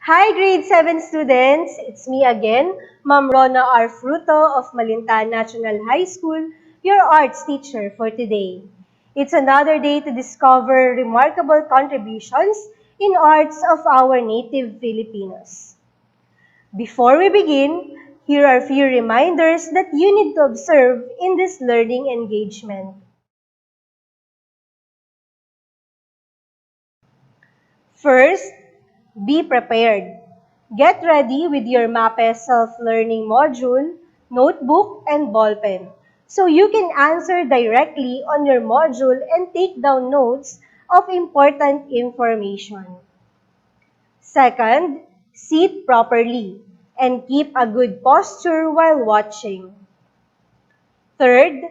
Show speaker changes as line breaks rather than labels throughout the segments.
Hi grade 7 students! It's me again, Ma'am Rona R. Fruto of Malintan National High School, your arts teacher for today. It's another day to discover remarkable contributions in arts of our native Filipinos. Before we begin, here are a few reminders that you need to observe in this learning engagement. First, be prepared. Get ready with your MAPEH self-learning module, notebook, and ballpen so you can answer directly on your module and take down notes of important information. Second, sit properly and keep a good posture while watching. Third,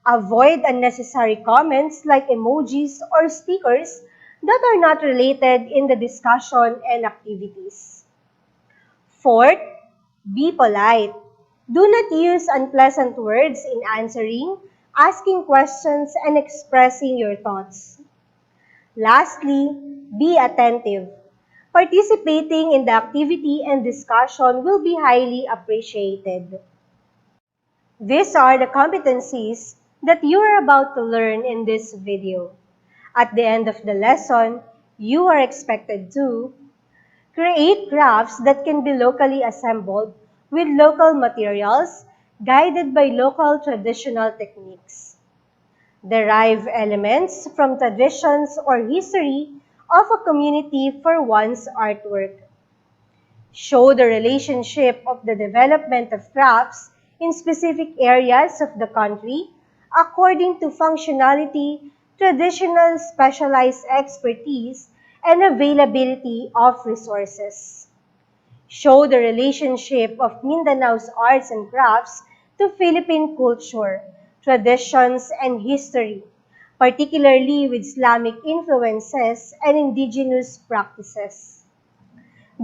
avoid unnecessary comments like emojis or stickers that are not related in the discussion and activities. Fourth, be polite. Do not use unpleasant words in answering, asking questions, and expressing your thoughts. Lastly, be attentive. Participating in the activity and discussion will be highly appreciated. These are the competencies that you are about to learn in this video. At the end of the lesson, you are expected to create crafts that can be locally assembled with local materials, guided by local traditional techniques. Derive elements from traditions or history of a community for one's artwork. Show the relationship of the development of crafts in specific areas of the country according to functionality, traditional specialized expertise, and availability of resources. Show the relationship of Mindanao's arts and crafts to Philippine culture, traditions, and history, particularly with Islamic influences and indigenous practices.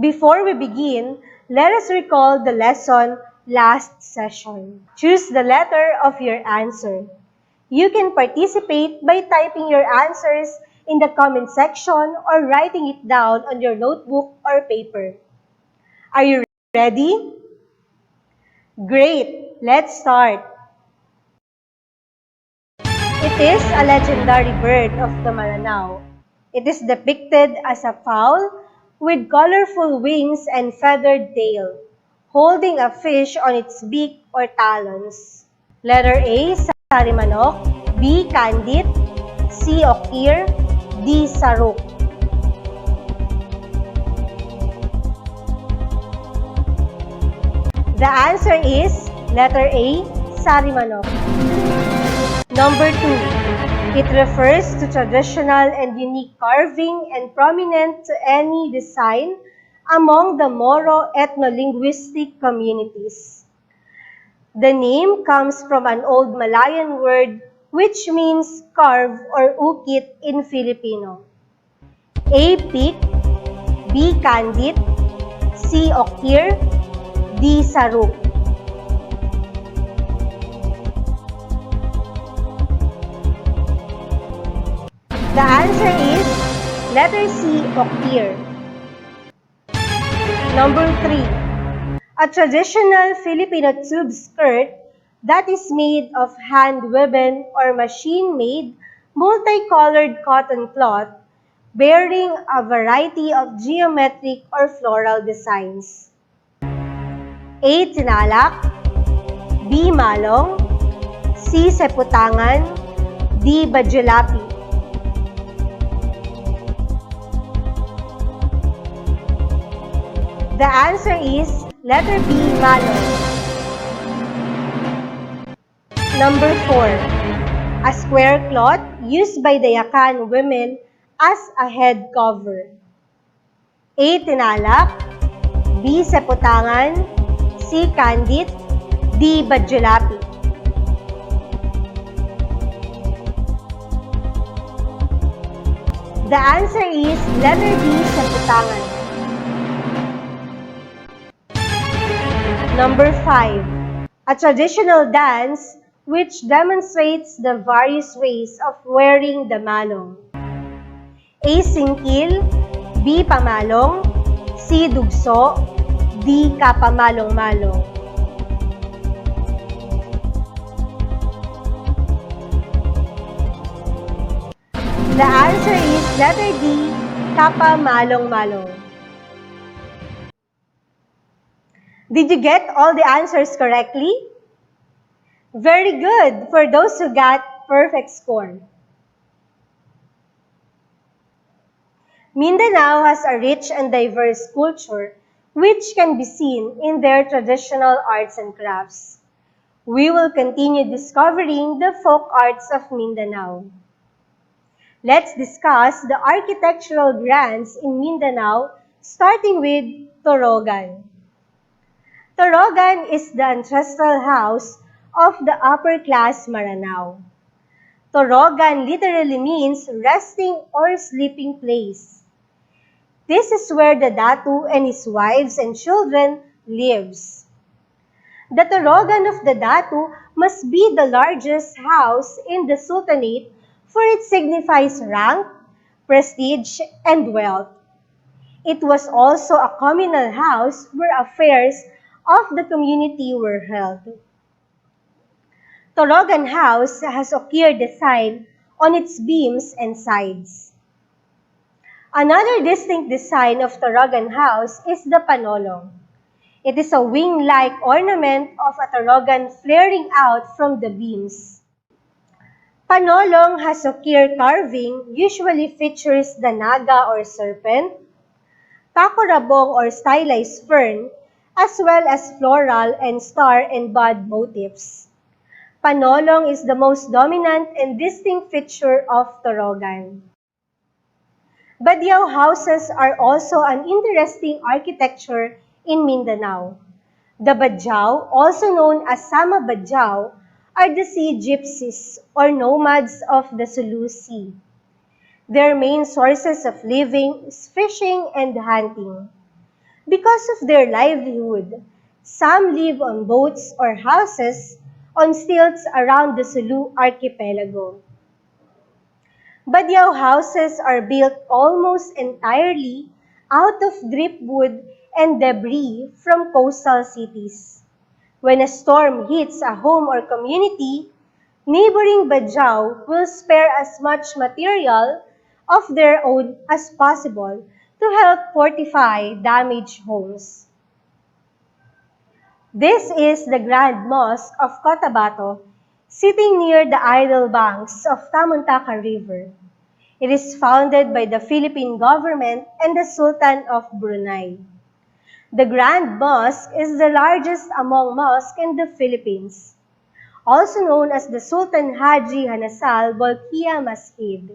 Before we begin, let us recall the lesson last session. Choose the letter of your answer. You can participate by typing your answers in the comment section or writing it down on your notebook or paper. Are you ready? Great! Let's start. It is a legendary bird of the Maranao. It is depicted as a fowl with colorful wings and feathered tail, holding a fish on its beak or talons. Letter A, sarimanok. B, candit. C, okir. D, saruk. The answer is letter A, sarimanok. Number 2. It refers to traditional and unique carving and prominent to any design among the Moro ethno-linguistic communities. The name comes from an old Malayan word which means carve or ukit in Filipino. A, pick. B, candit. C, okir. D, saruk. The answer is letter C, okir. Number 3. A traditional Filipino tube skirt that is made of hand-woven or machine-made multicolored cotton cloth bearing a variety of geometric or floral designs. A, tinalak. B, malong. C, seputangan. D, bajulapi. The answer is letter B, malong. Number 4. A square cloth used by the Yakan women as a head cover. A, tinalak. B, seputangan. C, candit. D, bajulapi. The answer is letter D, seputangan. Number 5. A traditional dance which demonstrates the various ways of wearing the malong. A, singkil. B, pamalong. C. Dugso, D. Kapamalong-malong. The answer is letter D. Kapamalong-malong. Did you get all the answers correctly? Very good for those who got perfect score. Mindanao has a rich and diverse culture which can be seen in their traditional arts and crafts. We will continue discovering the folk arts of Mindanao. Let's discuss the architectural grands in Mindanao, starting with Torogan. Torogan is the ancestral house of the upper-class Maranao. Torogan literally means resting or sleeping place. This is where the Datu and his wives and children lives. The Torogan of the Datu must be the largest house in the Sultanate, for it signifies rank, prestige, and wealth. It was also a communal house where affairs of the community were held. Torogan House has ochre design on its beams and sides. Another distinct design of Torogan House is the panolong. It is a wing-like ornament of a Torogan flaring out from the beams. Panolong has ochre carving, usually features the naga or serpent, takorabong or stylized fern, as well as floral and star and bud motifs. Panolong is the most dominant and distinct feature of Torogan. Badiao houses are also an interesting architecture in Mindanao. The Badiao, also known as Sama Badiao, are the sea gypsies or nomads of the Sulu Sea. Their main sources of living is fishing and hunting. Because of their livelihood, some live on boats or houses on stilts around the Sulu archipelago. Badiao houses are built almost entirely out of driftwood and debris from coastal cities. When a storm hits a home or community, neighboring Badiao will spare as much material of their own as possible to help fortify damaged homes. This is the Grand Mosque of Cotabato, sitting near the idle banks of Tamuntaka River. It is founded by the Philippine government and the Sultan of Brunei. The Grand Mosque is the largest among mosques in the Philippines, also known as the Sultan Haji Hanasal Bolkiah Masjid.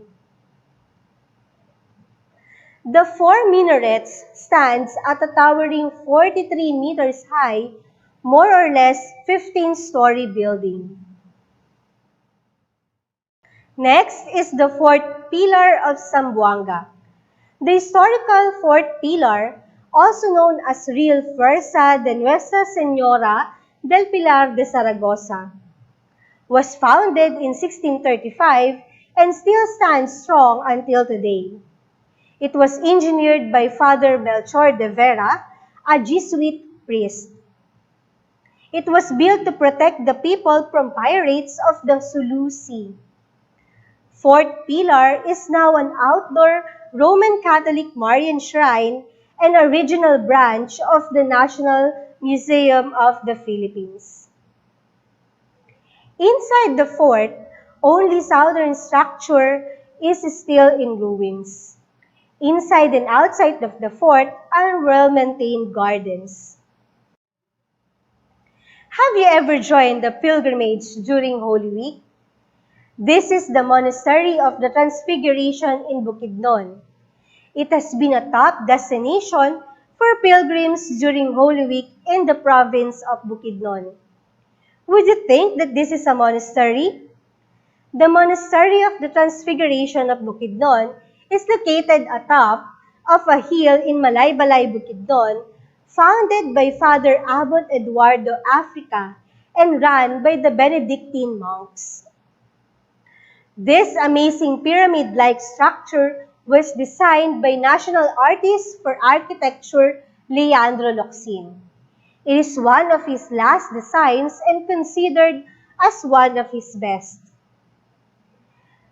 The four minarets stands at a towering 43 meters high, more or less 15-story building. Next is the fourth pillar of Zamboanga. The historical fourth pillar, also known as Real Fuerza de Nuestra Señora del Pilar de Zaragoza, was founded in 1635 and still stands strong until today. It was engineered by Father Melchor de Vera, a Jesuit priest. It was built to protect the people from pirates of the Sulu Sea. Fourth pillar is now an outdoor Roman Catholic Marian shrine and a regional branch of the National Museum of the Philippines. Inside the fort, only southern structure is still in ruins. Inside and outside of the fort are well-maintained gardens. Have you ever joined the pilgrimage during Holy Week? This is the Monastery of the Transfiguration in Bukidnon. It has been a top destination for pilgrims during Holy Week in the province of Bukidnon. Would you think that this is a monastery? The Monastery of the Transfiguration of Bukidnon is located atop of a hill in Malaybalay, Bukidnon, founded by Father Abbot Eduardo Africa and run by the Benedictine monks. This amazing pyramid-like structure was designed by national artist for architecture Leandro Locsin. It is one of his last designs and considered as one of his best.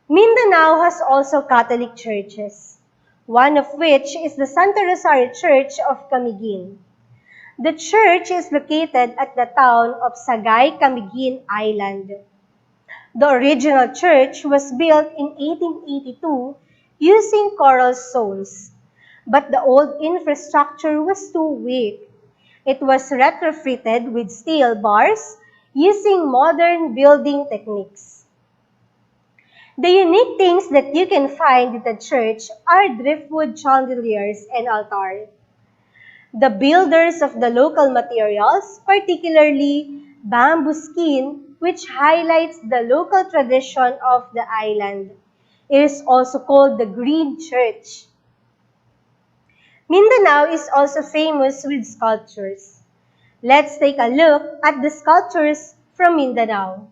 Mindanao has also Catholic churches, one of which is the Santa Rosario Church of Camiguin. The church is located at the town of Sagay, Camiguin Island. The original church was built in 1882 using coral stones, but the old infrastructure was too weak. It was retrofitted with steel bars using modern building techniques. The unique things that you can find in the church are driftwood chandeliers and altar. The builders of the local materials, particularly bamboo skin, which highlights the local tradition of the island. It is also called the Green Church. Mindanao is also famous with sculptures. Let's take a look at the sculptures from Mindanao.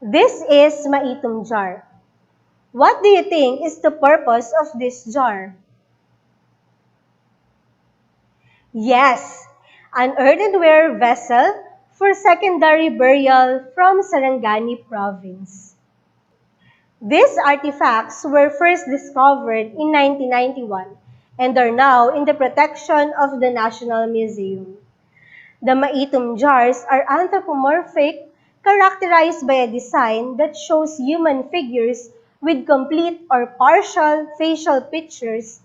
This is Maitum jar. What do you think is the purpose of this jar? Yes, an earthenware vessel for secondary burial from Sarangani province. These artifacts were first discovered in 1991 and are now in the protection of the National Museum. The Maitum jars are anthropomorphic, characterized by a design that shows human figures with complete or partial facial pictures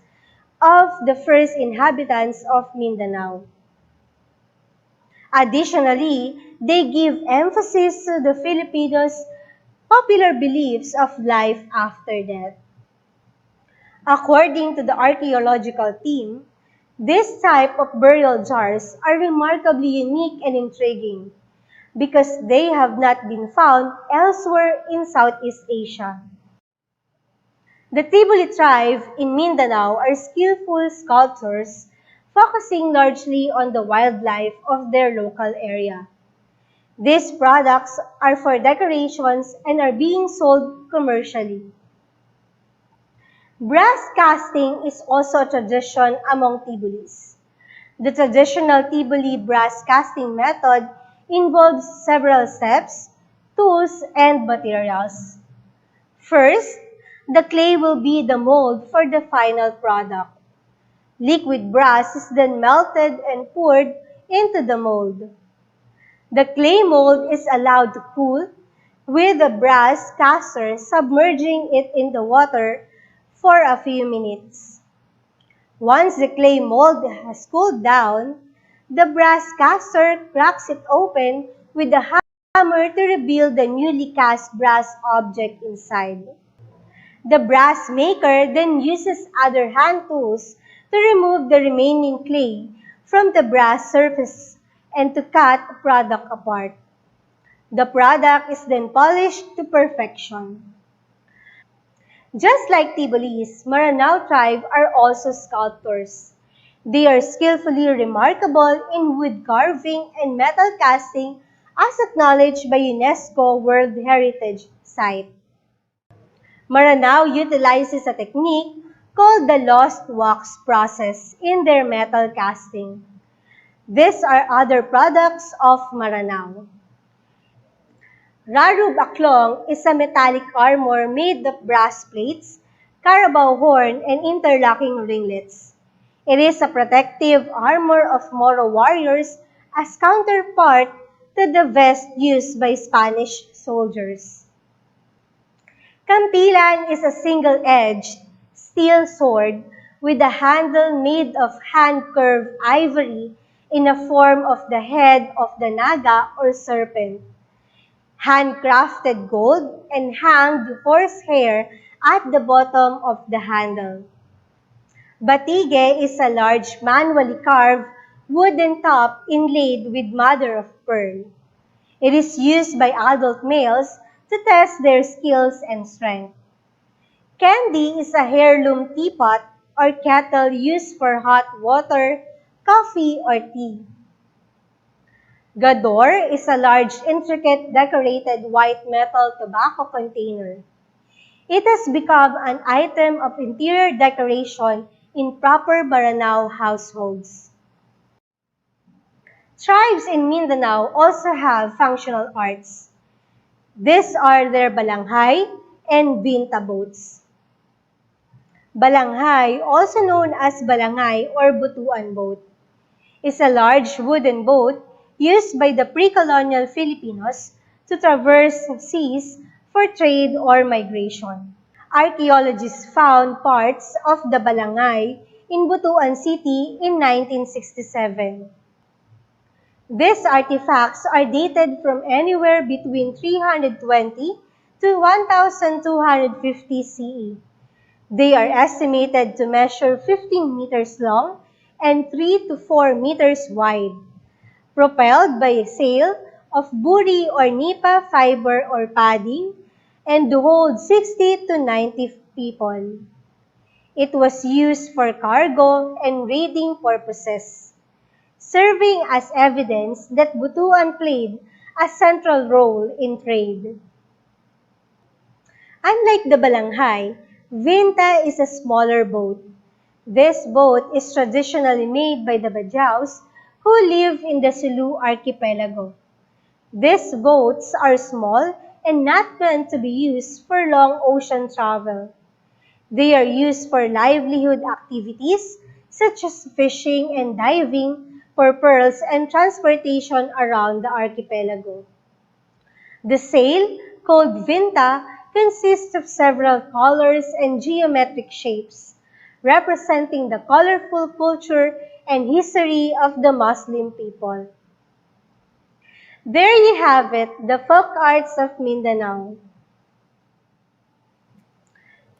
of the first inhabitants of Mindanao. Additionally, they give emphasis to the Filipinos' popular beliefs of life after death. According to the archaeological team, this type of burial jars are remarkably unique and intriguing because they have not been found elsewhere in Southeast Asia. The Tibuli tribe in Mindanao are skillful sculptors focusing largely on the wildlife of their local area. These products are for decorations and are being sold commercially. Brass casting is also a tradition among Tibulis. The traditional Tibuli brass casting method involves several steps, tools, and materials. First, the clay will be the mold for the final product. Liquid brass is then melted and poured into the mold. The clay mold is allowed to cool, with the brass caster submerging it in the water for a few minutes. Once the clay mold has cooled down, the brass caster cracks it open with a hammer to reveal the newly cast brass object inside. The brass maker then uses other hand tools to remove the remaining clay from the brass surface and to cut the product apart. The product is then polished to perfection. Just like Tibulis, Maranao tribe are also sculptors. They are skillfully remarkable in wood carving and metal casting as acknowledged by UNESCO World Heritage Site. Maranao utilizes a technique called the lost wax process in their metal casting. These are other products of Maranao. Raru Baklong is a metallic armor made of brass plates, carabao horn, and interlocking ringlets. It is a protective armor of Moro warriors as counterpart to the vest used by Spanish soldiers. Kampilan is a single-edged steel sword with a handle made of hand-curved ivory in the form of the head of the naga or serpent. Handcrafted gold and hanged horsehair at the bottom of the handle. Batige is a large manually carved wooden top inlaid with mother of pearl. It is used by adult males to test their skills and strength. Candy is a heirloom teapot or kettle used for hot water, coffee, or tea. Gador is a large, intricate, decorated white metal tobacco container. It has become an item of interior decoration in proper Maranao households. Tribes in Mindanao also have functional arts. These are their balanghay and binta boats. Balanghay, also known as balangay or butuan boat, is a large wooden boat used by the pre-colonial Filipinos to traverse seas for trade or migration. Archaeologists found parts of the balangay in Butuan City in 1967. These artifacts are dated from anywhere between 320 to 1250 CE. They are estimated to measure 15 meters long and 3 to 4 meters wide, propelled by a sail of buri or nipa fiber or padding, and to hold 60 to 90 people. It was used for cargo and raiding purposes, serving as evidence that Butuan played a central role in trade. Unlike the balanghay, Vinta is a smaller boat. This boat is traditionally made by the Badyaos who live in the Sulu archipelago. These boats are small and not meant to be used for long ocean travel. They are used for livelihood activities such as fishing and diving for pearls and transportation around the archipelago. The sail, called vinta, consists of several colors and geometric shapes, representing the colorful culture and history of the Muslim people. There you have it, the folk arts of Mindanao.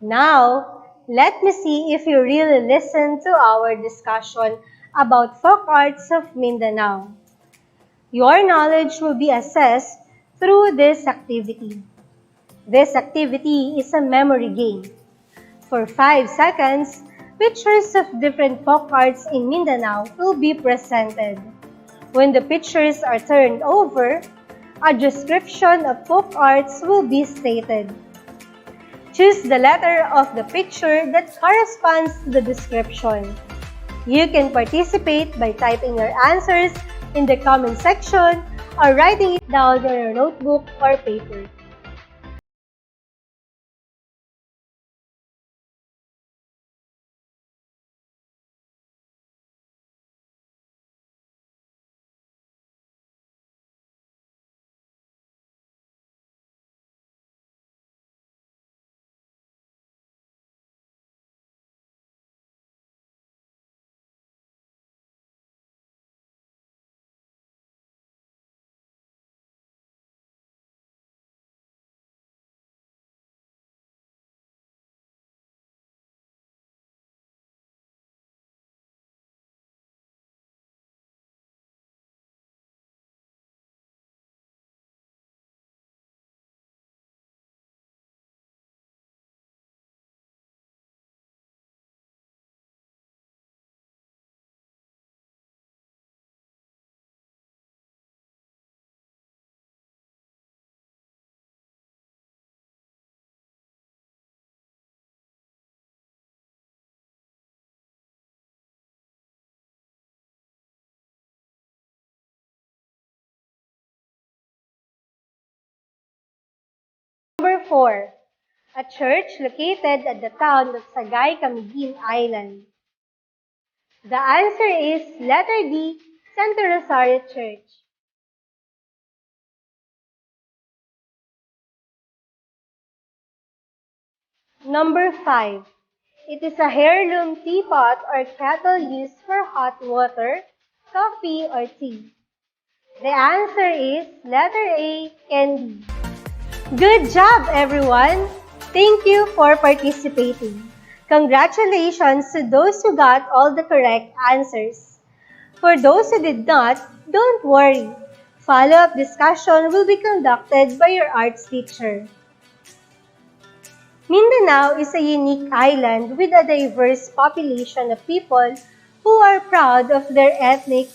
Now, let me see if you really listened to our discussion about folk arts of Mindanao. Your knowledge will be assessed through this activity. This activity is a memory game. For 5 seconds, pictures of different folk arts in Mindanao will be presented. When the pictures are turned over, a description of folk arts will be stated. Choose the letter of the picture that corresponds to the description. You can participate by typing your answers in the comment section or writing it down on your notebook or paper. Number 4. A church located at the town of Sagay, Camiguin Island. The answer is letter D, Santo Rosario Church. Number 5. It is a heirloom teapot or kettle used for hot water, coffee, or tea. The answer is letter A, candy. Good job, everyone! Thank you for participating. Congratulations to those who got all the correct answers. For those who did not, don't worry. Follow-up discussion will be conducted by your arts teacher. Mindanao is a unique island with a diverse population of people who are proud of their ethnic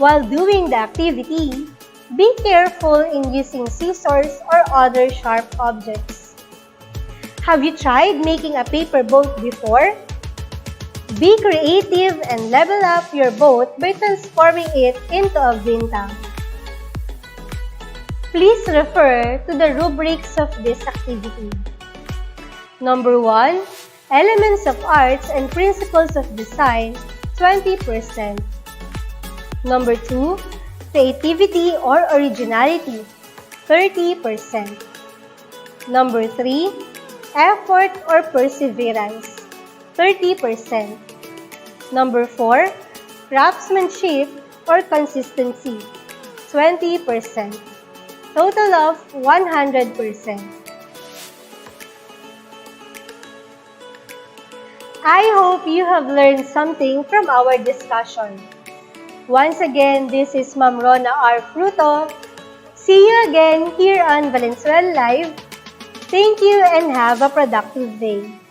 While doing the activity, be careful in using scissors or other sharp objects. Have you tried making a paper boat before? Be creative and level up your boat by transforming it into a wind tank. Please refer to the rubrics of this activity. Number 1, Elements of Arts and Principles of Design, 20%. Number 2, Creativity or Originality, 30%. Number 3, Effort or Perseverance, 30%. Number 4, Craftsmanship or Consistency, 20%. Total of 100%. I hope you have learned something from our discussion. Once again, this is Ma'am Rona R. Fruto. See you again here on Valenzuela Live. Thank you and have a productive day.